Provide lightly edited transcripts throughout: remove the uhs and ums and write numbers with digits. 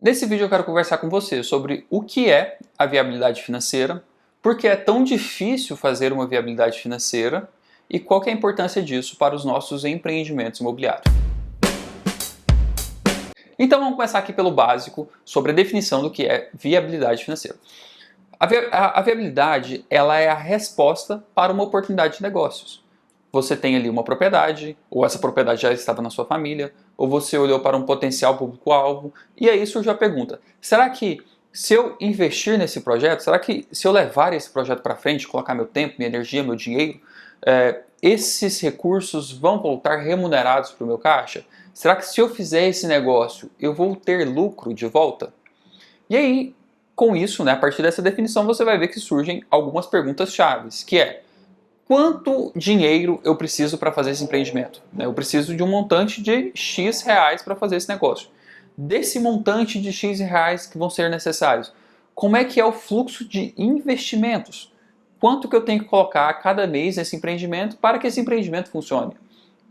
Nesse vídeo eu quero conversar com você sobre o que é a viabilidade financeira, por que é tão difícil fazer uma viabilidade financeira e qual que é a importância disso para os nossos empreendimentos imobiliários. Então vamos começar aqui pelo básico sobre a definição do que é viabilidade financeira. A viabilidade ela é a resposta para uma oportunidade de negócios. Você tem ali uma propriedade, ou essa propriedade já estava na sua família, ou você olhou para um potencial público-alvo, e aí surgiu a pergunta: será que se eu investir nesse projeto, será que se eu levar esse projeto para frente, colocar meu tempo, minha energia, meu dinheiro, esses recursos vão voltar remunerados para o meu caixa? Será que se eu fizer esse negócio, eu vou ter lucro de volta? E aí, com isso, a partir dessa definição, você vai ver que surgem algumas perguntas chaves, que é: quanto dinheiro eu preciso para fazer esse empreendimento? Eu preciso de um montante de X reais para fazer esse negócio. Desse montante de X reais que vão ser necessários, como é que é o fluxo de investimentos? Quanto que eu tenho que colocar a cada mês nesse empreendimento para que esse empreendimento funcione?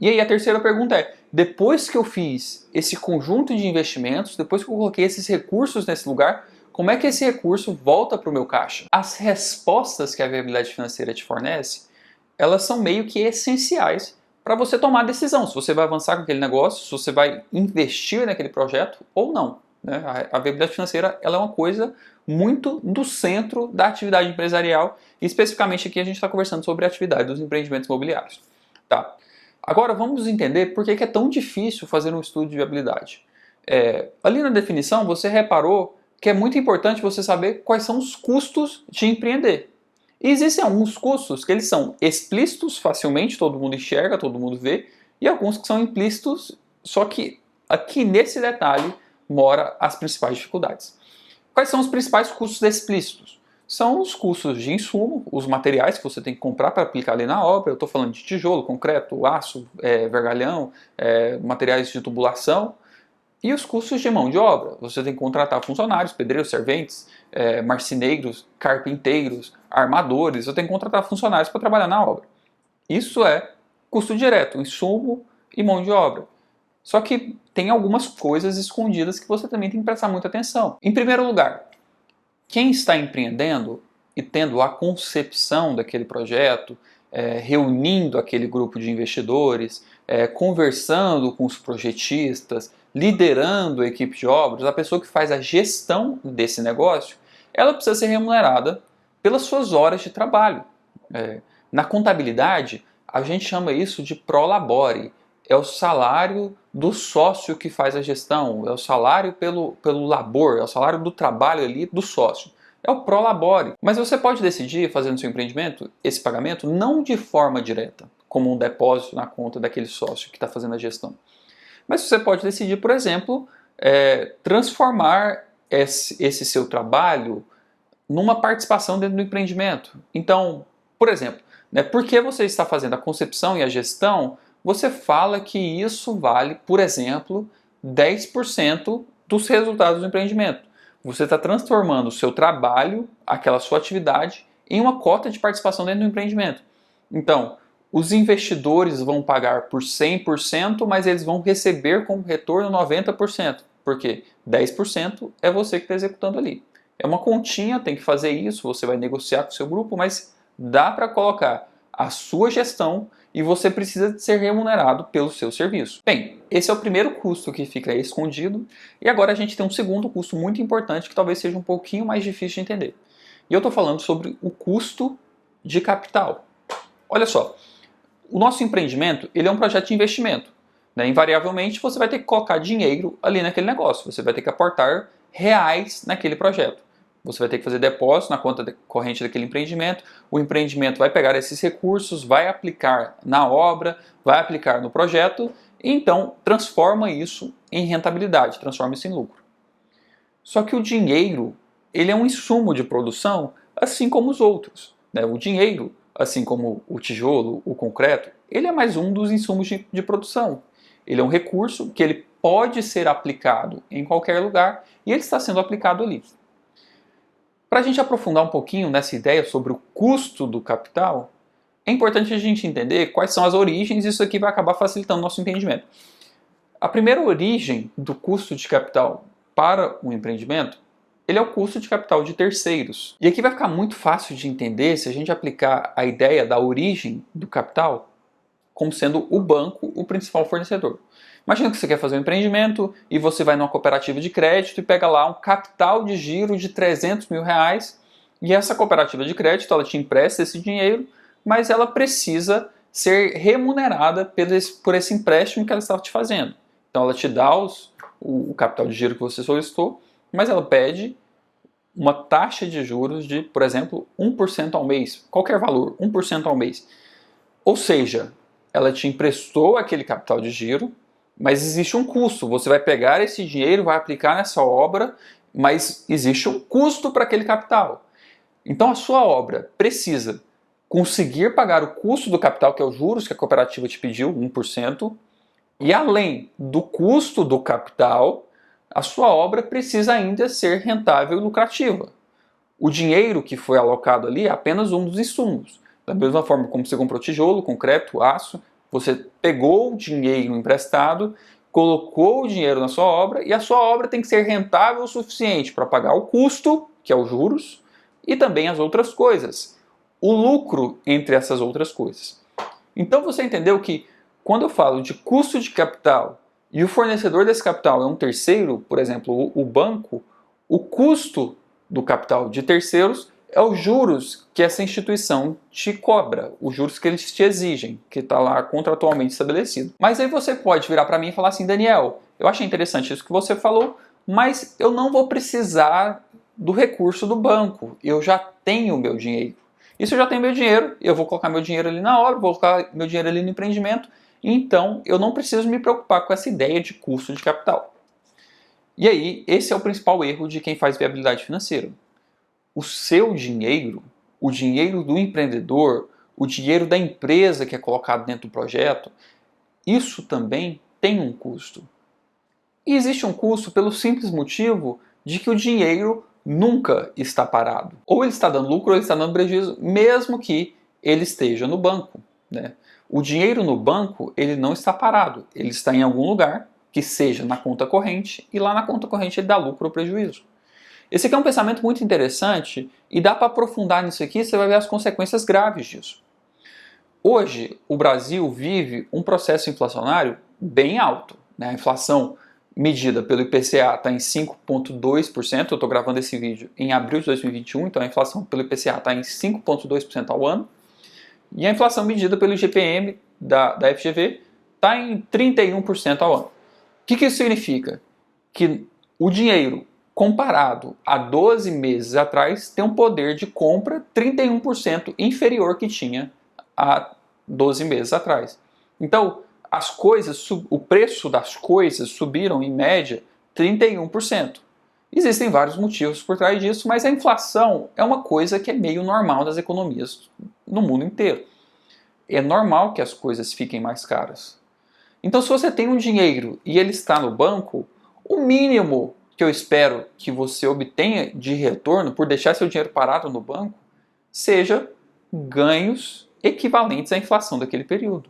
E aí a terceira pergunta é: depois que eu fiz esse conjunto de investimentos, depois que eu coloquei esses recursos nesse lugar, como é que esse recurso volta para o meu caixa? As respostas que a viabilidade financeira te fornece, elas são meio que essenciais para você tomar a decisão se você vai avançar com aquele negócio, se você vai investir naquele projeto ou não. A viabilidade financeira ela é uma coisa muito do centro da atividade empresarial, e especificamente aqui a gente está conversando sobre a atividade dos empreendimentos imobiliários. Tá. Agora vamos entender por que é tão difícil fazer um estudo de viabilidade. Ali na definição você reparou que é muito importante você saber quais são os custos de empreender. E existem alguns custos que eles são explícitos, facilmente todo mundo enxerga, todo mundo vê, e alguns que são implícitos, só que aqui nesse detalhe mora as principais dificuldades. Quais são os principais custos explícitos? São os custos de insumo, os materiais que você tem que comprar para aplicar ali na obra. Eu estou falando de tijolo, concreto, aço, vergalhão, materiais de tubulação. E os custos de mão de obra. Você tem que contratar funcionários, pedreiros, serventes, marceneiros, carpinteiros, armadores. Você tem que contratar funcionários para trabalhar na obra. Isso é custo direto, insumo e mão de obra. Só que tem algumas coisas escondidas que você também tem que prestar muita atenção. Em primeiro lugar, quem está empreendendo e tendo a concepção daquele projeto, reunindo aquele grupo de investidores, conversando com os projetistas, liderando a equipe de obras, a pessoa que faz a gestão desse negócio, ela precisa ser remunerada pelas suas horas de trabalho. Na contabilidade, a gente chama isso de prolabore. É o salário do sócio que faz a gestão, é o salário pelo labor, é o salário do trabalho ali do sócio. É o prolabore. Mas você pode decidir fazer no seu empreendimento esse pagamento não de forma direta, como um depósito na conta daquele sócio que está fazendo a gestão. Mas você pode decidir, por exemplo, transformar esse seu trabalho numa participação dentro do empreendimento. Então, por exemplo, porque você está fazendo a concepção e a gestão, você fala que isso vale, por exemplo, 10% dos resultados do empreendimento. Você está transformando o seu trabalho, aquela sua atividade, em uma cota de participação dentro do empreendimento. Então, os investidores vão pagar por 100%, mas eles vão receber como retorno 90%. Porque 10% é você que está executando ali. É uma continha, tem que fazer isso, você vai negociar com o seu grupo, mas dá para colocar a sua gestão e você precisa ser remunerado pelo seu serviço. Bem, esse é o primeiro custo que fica aí escondido, e agora a gente tem um segundo custo muito importante que talvez seja um pouquinho mais difícil de entender. E eu estou falando sobre o custo de capital. Olha só, o nosso empreendimento ele é um projeto de investimento. Invariavelmente você vai ter que colocar dinheiro ali naquele negócio, você vai ter que aportar reais naquele projeto. Você vai ter que fazer depósito na conta corrente daquele empreendimento, o empreendimento vai pegar esses recursos, vai aplicar na obra, vai aplicar no projeto, e então transforma isso em rentabilidade, transforma isso em lucro. Só que o dinheiro, ele é um insumo de produção, assim como os outros. O dinheiro, assim como o tijolo, o concreto, ele é mais um dos insumos de produção. Ele é um recurso que ele pode ser aplicado em qualquer lugar e ele está sendo aplicado ali. Para a gente aprofundar um pouquinho nessa ideia sobre o custo do capital, é importante a gente entender quais são as origens e isso aqui vai acabar facilitando o nosso entendimento. A primeira origem do custo de capital para um empreendimento, ele é o custo de capital de terceiros. E aqui vai ficar muito fácil de entender se a gente aplicar a ideia da origem do capital como sendo o banco o principal fornecedor. Imagina que você quer fazer um empreendimento e você vai numa cooperativa de crédito e pega lá um capital de giro de 300 mil reais e essa cooperativa de crédito ela te empresta esse dinheiro, mas ela precisa ser remunerada por esse empréstimo que ela estava te fazendo. Então ela te dá o capital de giro que você solicitou, mas ela pede uma taxa de juros de, por exemplo, 1% ao mês, qualquer valor, 1% ao mês. Ou seja, ela te emprestou aquele capital de giro, mas existe um custo. Você vai pegar esse dinheiro, vai aplicar nessa obra, mas existe um custo para aquele capital. Então a sua obra precisa conseguir pagar o custo do capital, que é os juros que a cooperativa te pediu, 1%, e além do custo do capital, a sua obra precisa ainda ser rentável e lucrativa. O dinheiro que foi alocado ali é apenas um dos insumos. Da mesma forma como você comprou tijolo, concreto, aço, você pegou o dinheiro emprestado, colocou o dinheiro na sua obra e a sua obra tem que ser rentável o suficiente para pagar o custo, que é os juros, e também as outras coisas. O lucro entre essas outras coisas. Então você entendeu que quando eu falo de custo de capital e o fornecedor desse capital é um terceiro, por exemplo, o banco, o custo do capital de terceiros é os juros que essa instituição te cobra, os juros que eles te exigem, que está lá contratualmente estabelecido. Mas aí você pode virar para mim e falar assim, Daniel, eu achei interessante isso que você falou, mas eu não vou precisar do recurso do banco, eu já tenho o meu dinheiro. E se eu já tenho meu dinheiro, eu vou colocar meu dinheiro ali na obra, vou colocar meu dinheiro ali no empreendimento, então eu não preciso me preocupar com essa ideia de custo de capital. E aí, esse é o principal erro de quem faz viabilidade financeira. O seu dinheiro, o dinheiro do empreendedor, o dinheiro da empresa que é colocado dentro do projeto, isso também tem um custo. E existe um custo pelo simples motivo de que o dinheiro nunca está parado. Ou ele está dando lucro ou ele está dando prejuízo, mesmo que ele esteja no banco, né? O dinheiro no banco, ele não está parado, ele está em algum lugar, que seja na conta corrente, e lá na conta corrente ele dá lucro ou prejuízo. Esse aqui é um pensamento muito interessante e dá para aprofundar nisso aqui, você vai ver as consequências graves disso. Hoje, o Brasil vive um processo inflacionário bem alto, né? A inflação medida pelo IPCA está em 5,2%, eu estou gravando esse vídeo em abril de 2021, então a inflação pelo IPCA está em 5,2% ao ano, e a inflação medida pelo IGPM da FGV está em 31% ao ano. O que isso significa? Que o dinheiro comparado a 12 meses atrás tem um poder de compra 31% inferior que tinha há 12 meses atrás. Então, as coisas, o preço das coisas subiram em média 31%. Existem vários motivos por trás disso, mas a inflação é uma coisa que é meio normal das economias no mundo inteiro. É normal que as coisas fiquem mais caras. Então, se você tem um dinheiro e ele está no banco, o mínimo que eu espero que você obtenha de retorno por deixar seu dinheiro parado no banco seja ganhos equivalentes à inflação daquele período.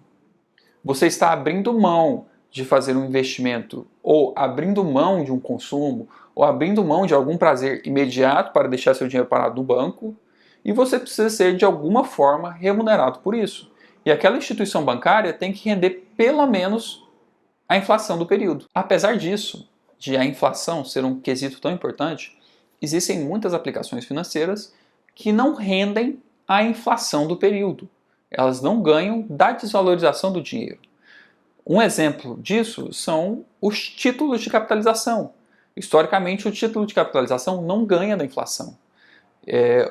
Você está abrindo mão de fazer um investimento, ou abrindo mão de um consumo, ou abrindo mão de algum prazer imediato para deixar seu dinheiro parado no banco, e você precisa ser de alguma forma remunerado por isso. E aquela instituição bancária tem que render pelo menos a inflação do período. Apesar disso, de a inflação ser um quesito tão importante, existem muitas aplicações financeiras que não rendem a inflação do período. Elas não ganham da desvalorização do dinheiro. Um exemplo disso são os títulos de capitalização. Historicamente, o título de capitalização não ganha da inflação.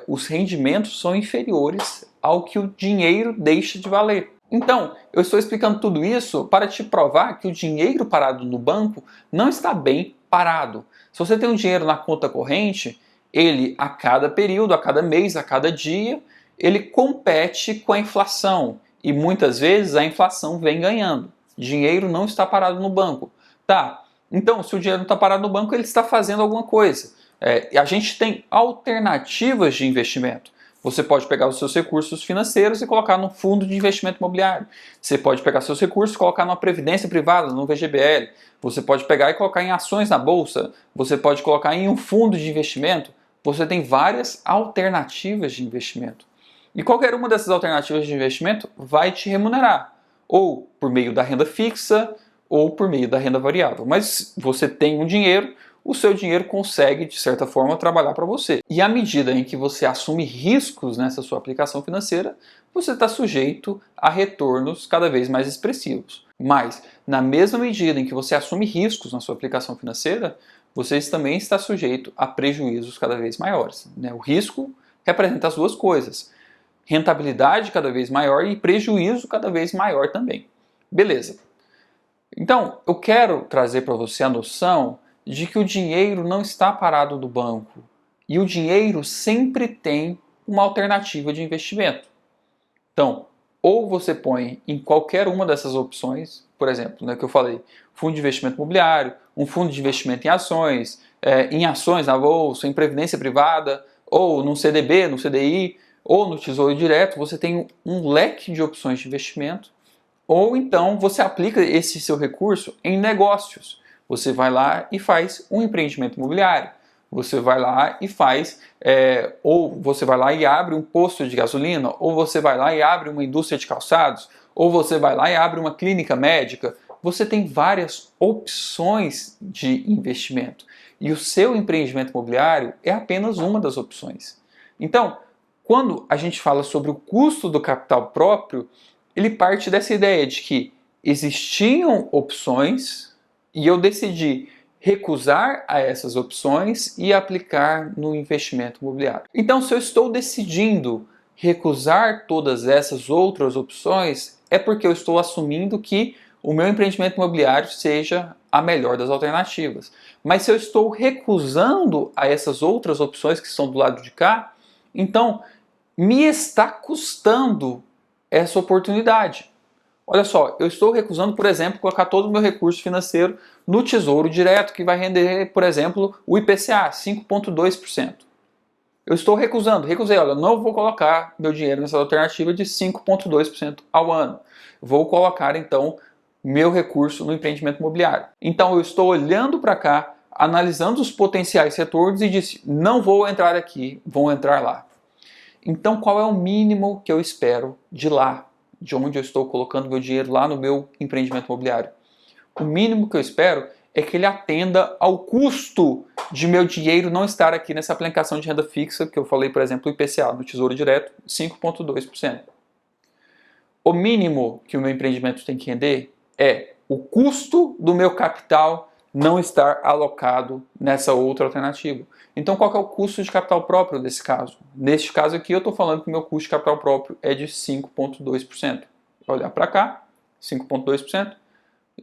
Os rendimentos são inferiores ao que o dinheiro deixa de valer. Então, eu estou explicando tudo isso para te provar que o dinheiro parado no banco não está bem parado. Se você tem um dinheiro na conta corrente, ele a cada período, a cada mês, a cada dia, ele compete com a inflação. E muitas vezes a inflação vem ganhando. Dinheiro não está parado no banco. Tá, então se o dinheiro não está parado no banco, ele está fazendo alguma coisa. A gente tem alternativas de investimento. Você pode pegar os seus recursos financeiros e colocar num fundo de investimento imobiliário. Você pode pegar seus recursos e colocar numa previdência privada, no VGBL. Você pode pegar e colocar em ações na bolsa. Você pode colocar em um fundo de investimento. Você tem várias alternativas de investimento. E qualquer uma dessas alternativas de investimento vai te remunerar, ou por meio da renda fixa, ou por meio da renda variável. Mas você tem um dinheiro, o seu dinheiro consegue, de certa forma, trabalhar para você. E à medida em que você assume riscos nessa sua aplicação financeira, você está sujeito a retornos cada vez mais expressivos. Mas, na mesma medida em que você assume riscos na sua aplicação financeira, você também está sujeito a prejuízos cada vez maiores, né? O risco representa as duas coisas: rentabilidade cada vez maior e prejuízo cada vez maior também. Beleza. Então, eu quero trazer para você a noção de que o dinheiro não está parado no banco e o dinheiro sempre tem uma alternativa de investimento. Então, ou você põe em qualquer uma dessas opções, por exemplo, né, que eu falei, fundo de investimento imobiliário, um fundo de investimento em ações na bolsa, em previdência privada, ou no CDB, no CDI, ou no Tesouro Direto, você tem um leque de opções de investimento, ou então você aplica esse seu recurso em negócios. Você vai lá e faz um empreendimento imobiliário. Você vai lá e faz, ou você vai lá e abre um posto de gasolina, ou você vai lá e abre uma indústria de calçados, ou você vai lá e abre uma clínica médica. Você tem várias opções de investimento. E o seu empreendimento imobiliário é apenas uma das opções. Então, quando a gente fala sobre o custo do capital próprio, ele parte dessa ideia de que existiam opções e eu decidi recusar a essas opções e aplicar no investimento imobiliário. Então, se eu estou decidindo recusar todas essas outras opções, é porque eu estou assumindo que o meu empreendimento imobiliário seja a melhor das alternativas. Mas se eu estou recusando a essas outras opções que estão do lado de cá, então me está custando essa oportunidade. Olha só, eu estou recusando, por exemplo, colocar todo o meu recurso financeiro no Tesouro Direto, que vai render, por exemplo, o IPCA, 5,2%. Eu estou recusei, olha, não vou colocar meu dinheiro nessa alternativa de 5,2% ao ano. Vou colocar, então, meu recurso no empreendimento imobiliário. Então, eu estou olhando para cá, analisando os potenciais retornos e disse, não vou entrar aqui, vou entrar lá. Então, qual é o mínimo que eu espero de lá, de onde eu estou colocando meu dinheiro lá no meu empreendimento imobiliário? O mínimo que eu espero é que ele atenda ao custo de meu dinheiro não estar aqui nessa aplicação de renda fixa, que eu falei, por exemplo, o IPCA, no Tesouro Direto, 5,2%. O mínimo que o meu empreendimento tem que render é o custo do meu capital não estar alocado nessa outra alternativa. Então, qual que é o custo de capital próprio desse caso? Neste caso aqui, eu estou falando que o meu custo de capital próprio é de 5,2%. Olhar para cá, 5,2%.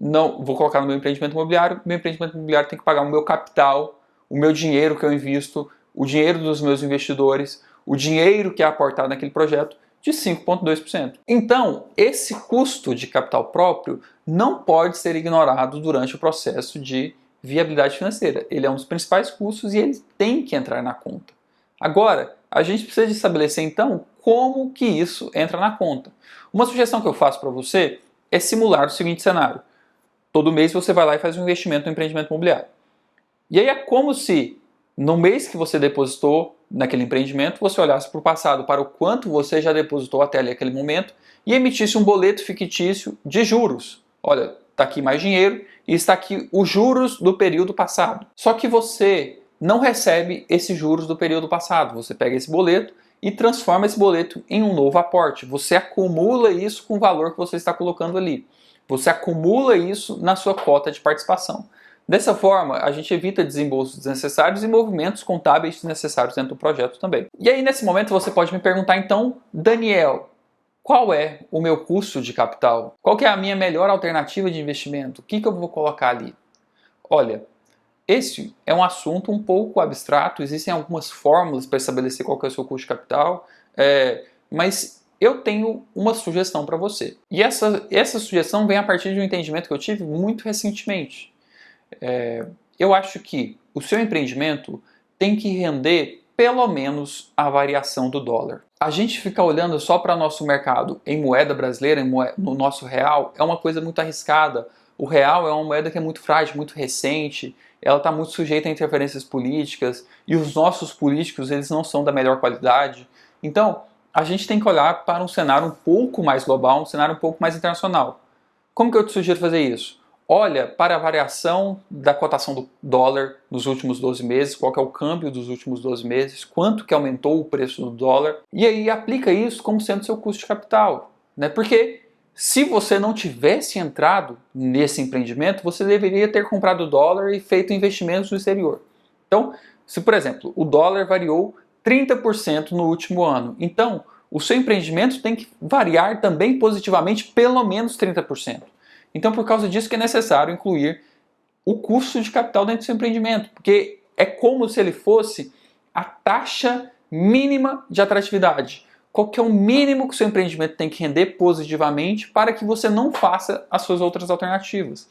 Não, vou colocar no meu empreendimento imobiliário tem que pagar o meu capital, o meu dinheiro que eu invisto, o dinheiro dos meus investidores, o dinheiro que é aportado naquele projeto, de 5,2%. Então, esse custo de capital próprio não pode ser ignorado durante o processo de viabilidade financeira. Ele é um dos principais custos e ele tem que entrar na conta. Agora, a gente precisa de estabelecer então como que isso entra na conta. Uma sugestão que eu faço para você é simular o seguinte cenário. Todo mês você vai lá e faz um investimento no empreendimento imobiliário. E aí é como se no mês que você depositou naquele empreendimento, você olhasse para o passado, para o quanto você já depositou até ali aquele momento e emitisse um boleto fictício de juros. Olha, está aqui mais dinheiro e está aqui os juros do período passado. Só que você não recebe esses juros do período passado. Você pega esse boleto e transforma esse boleto em um novo aporte. Você acumula isso com o valor que você está colocando ali. Você acumula isso na sua cota de participação. Dessa forma, a gente evita desembolsos desnecessários e movimentos contábeis desnecessários dentro do projeto também. E aí, nesse momento, você pode me perguntar, então, Daniel, qual é o meu custo de capital? Qual que é a minha melhor alternativa de investimento? O que eu vou colocar ali? Olha, esse é um assunto um pouco abstrato, existem algumas fórmulas para estabelecer qual que é o seu custo de capital, mas eu tenho uma sugestão para você. E essa sugestão vem a partir de um entendimento que eu tive muito recentemente. Eu acho que o seu empreendimento tem que render pelo menos a variação do dólar. A gente ficar olhando só para nosso mercado em moeda brasileira, no nosso real, é uma coisa muito arriscada. O real é uma moeda que é muito frágil, muito recente, ela está muito sujeita a interferências políticas e os nossos políticos eles não são da melhor qualidade. Então, a gente tem que olhar para um cenário um pouco mais global, um cenário um pouco mais internacional. Como que eu te sugiro fazer isso? Olha para a variação da cotação do dólar nos últimos 12 meses, qual que é o câmbio dos últimos 12 meses, quanto que aumentou o preço do dólar, e aí aplica isso como sendo seu custo de capital. Né? Porque se você não tivesse entrado nesse empreendimento, você deveria ter comprado dólar e feito investimentos no exterior. Então, se por exemplo, o dólar variou 30% no último ano, então o seu empreendimento tem que variar também positivamente pelo menos 30%. Então, por causa disso que é necessário incluir o custo de capital dentro do seu empreendimento, porque é como se ele fosse a taxa mínima de atratividade. Qual que é o mínimo que o seu empreendimento tem que render positivamente para que você não faça as suas outras alternativas.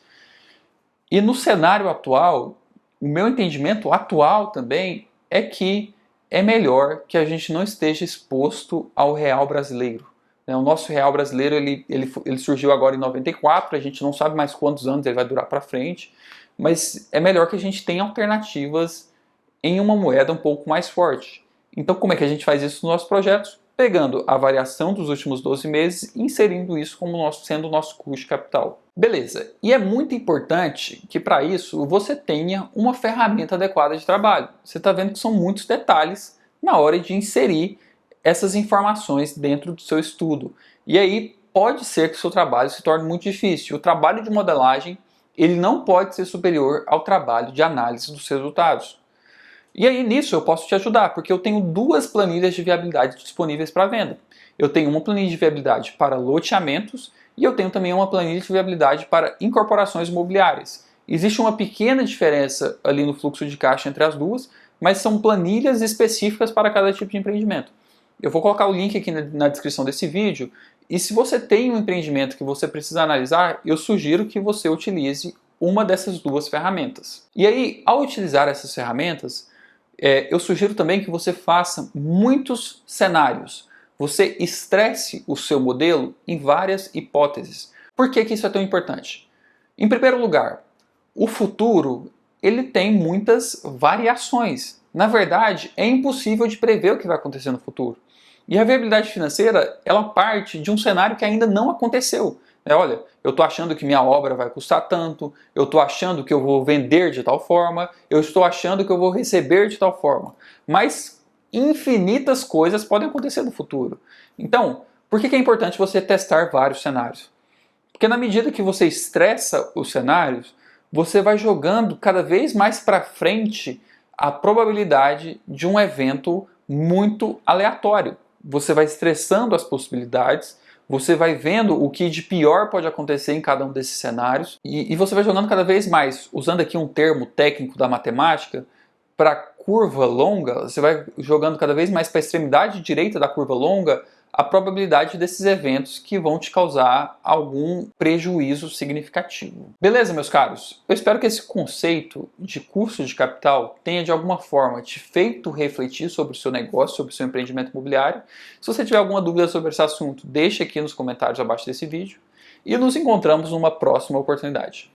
E no cenário atual, o meu entendimento atual também é que é melhor que a gente não esteja exposto ao real brasileiro. O nosso real brasileiro ele surgiu agora em 94, a gente não sabe mais quantos anos ele vai durar para frente, mas é melhor que a gente tenha alternativas em uma moeda um pouco mais forte. Então como é que a gente faz isso nos nossos projetos? Pegando a variação dos últimos 12 meses e inserindo isso como sendo o nosso custo de capital. Beleza, e é muito importante que para isso você tenha uma ferramenta adequada de trabalho. Você está vendo que são muitos detalhes na hora de inserir essas informações dentro do seu estudo. E aí pode ser que o seu trabalho se torne muito difícil. O trabalho de modelagem ele não pode ser superior ao trabalho de análise dos resultados. E aí nisso eu posso te ajudar, porque eu tenho duas planilhas de viabilidade disponíveis para venda. Eu tenho uma planilha de viabilidade para loteamentos e eu tenho também uma planilha de viabilidade para incorporações imobiliárias. Existe uma pequena diferença ali no fluxo de caixa entre as duas, mas são planilhas específicas para cada tipo de empreendimento. Eu vou colocar o link aqui na descrição desse vídeo e se você tem um empreendimento que você precisa analisar, eu sugiro que você utilize uma dessas duas ferramentas. E aí, ao utilizar essas ferramentas, eu sugiro também que você faça muitos cenários. Você estresse o seu modelo em várias hipóteses. Por que isso é tão importante? Em primeiro lugar, o futuro ele tem muitas variações. Na verdade, é impossível de prever o que vai acontecer no futuro. E a viabilidade financeira, ela parte de um cenário que ainda não aconteceu. Olha, eu estou achando que minha obra vai custar tanto, eu estou achando que eu vou vender de tal forma, eu estou achando que eu vou receber de tal forma. Mas infinitas coisas podem acontecer no futuro. Então, por que é importante você testar vários cenários? Porque na medida que você estressa os cenários, você vai jogando cada vez mais para frente a probabilidade de um evento muito aleatório. Você vai estressando as possibilidades, você vai vendo o que de pior pode acontecer em cada um desses cenários e você vai jogando cada vez mais, usando aqui um termo técnico da matemática, para curva longa, você vai jogando cada vez mais para a extremidade direita da curva longa a probabilidade desses eventos que vão te causar algum prejuízo significativo. Beleza, meus caros? Eu espero que esse conceito de custo de capital tenha de alguma forma te feito refletir sobre o seu negócio, sobre o seu empreendimento imobiliário. Se você tiver alguma dúvida sobre esse assunto, deixe aqui nos comentários abaixo desse vídeo e nos encontramos numa próxima oportunidade.